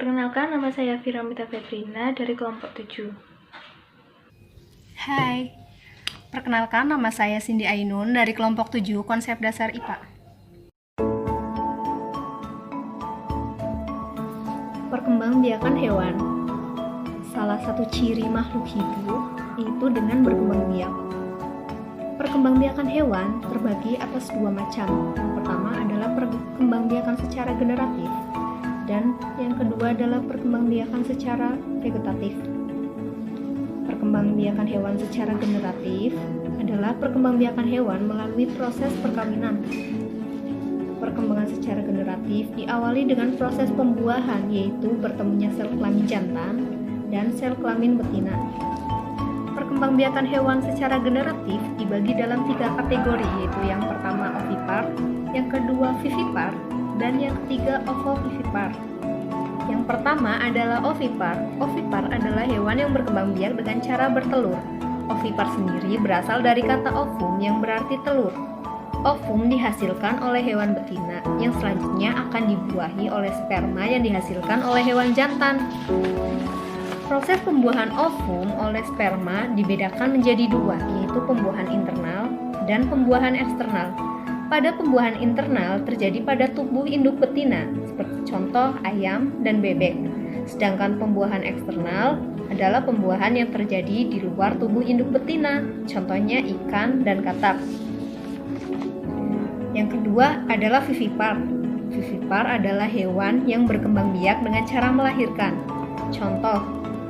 Perkenalkan, nama saya Firamita Febrina dari kelompok 7. Hai, perkenalkan nama saya Cindy Ainun dari kelompok 7 konsep dasar IPA. Perkembangbiakan hewan. Salah satu ciri makhluk hidup yaitu dengan berkembang biak. Perkembangbiakan hewan terbagi atas dua macam. Yang pertama adalah perkembangbiakan secara generatif dan yang kedua adalah perkembangbiakan secara vegetatif. Perkembangbiakan hewan secara generatif adalah perkembangbiakan hewan melalui proses perkawinan. Perkembangan secara generatif diawali dengan proses pembuahan, yaitu bertemunya sel kelamin jantan dan sel kelamin betina. Perkembangbiakan hewan secara generatif dibagi dalam 3 kategori, yaitu yang pertama ovipar, yang kedua vivipar, dan yang ketiga ovovivipar. Yang pertama adalah ovipar. Ovipar adalah hewan yang berkembang biak dengan cara bertelur. Ovipar sendiri berasal dari kata ovum yang berarti telur. Ovum dihasilkan oleh hewan betina yang selanjutnya akan dibuahi oleh sperma yang dihasilkan oleh hewan jantan. Proses pembuahan ovum oleh sperma dibedakan menjadi 2, yaitu pembuahan internal dan pembuahan eksternal. Pada pembuahan internal terjadi pada tubuh induk betina, seperti contoh ayam dan bebek. Sedangkan pembuahan eksternal adalah pembuahan yang terjadi di luar tubuh induk betina, contohnya ikan dan katak. Yang kedua adalah vivipar. Vivipar adalah hewan yang berkembang biak dengan cara melahirkan. Contoh,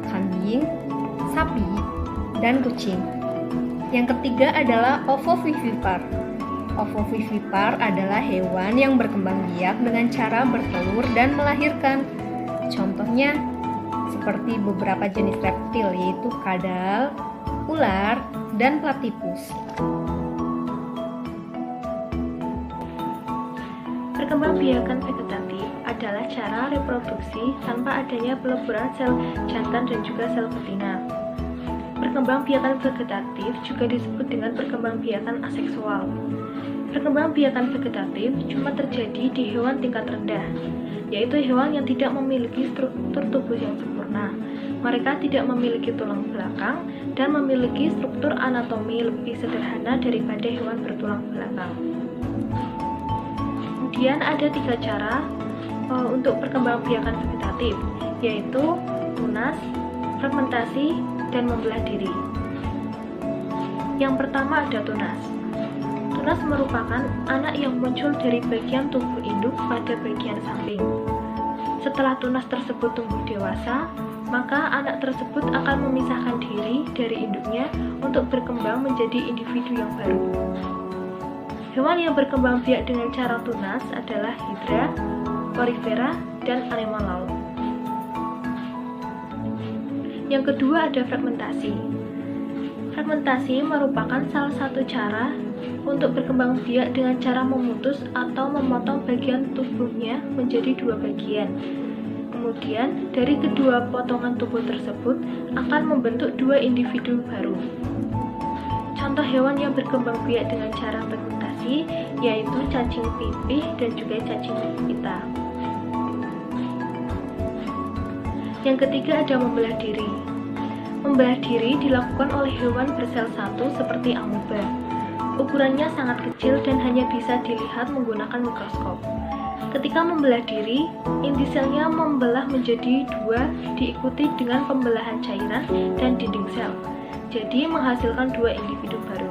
kambing, sapi, dan kucing. Yang ketiga adalah ovovivipar. Ovovivipar adalah hewan yang berkembang biak dengan cara bertelur dan melahirkan. Contohnya seperti beberapa jenis reptil, yaitu kadal, ular, dan platypus. Perkembangbiakan vegetatif adalah cara reproduksi tanpa adanya peleburan sel jantan dan juga sel betina. Perkembangbiakan vegetatif juga disebut dengan perkembangbiakan aseksual. Perkembangbiakan vegetatif cuma terjadi di hewan tingkat rendah, yaitu hewan yang tidak memiliki struktur tubuh yang sempurna. Mereka tidak memiliki tulang belakang dan memiliki struktur anatomi lebih sederhana daripada hewan bertulang belakang. Kemudian ada 3 cara untuk perkembangbiakan vegetatif, yaitu tunas, fragmentasi, dan membelah diri. Yang pertama ada tunas. Tunas merupakan anak yang muncul dari bagian tubuh induk pada bagian samping. Setelah tunas tersebut tumbuh dewasa, maka anak tersebut akan memisahkan diri dari induknya untuk berkembang menjadi individu yang baru. Hewan yang berkembang biak dengan cara tunas adalah hidra, porifera, dan anemal laut. Yang kedua ada fragmentasi. Fragmentasi merupakan salah satu cara untuk berkembang biak dengan cara memutus atau memotong bagian tubuhnya menjadi 2 bagian. Kemudian, dari kedua potongan tubuh tersebut akan membentuk 2 individu baru. Contoh hewan yang berkembang biak dengan cara fragmentasi yaitu cacing pipih dan juga cacing pita. Yang ketiga ada membelah diri. Membelah diri dilakukan oleh hewan bersel satu seperti amoeba. Ukurannya sangat kecil dan hanya bisa dilihat menggunakan mikroskop. Ketika membelah diri, inti selnya membelah menjadi 2 diikuti dengan pembelahan cairan dan dinding sel. Jadi menghasilkan 2 individu baru.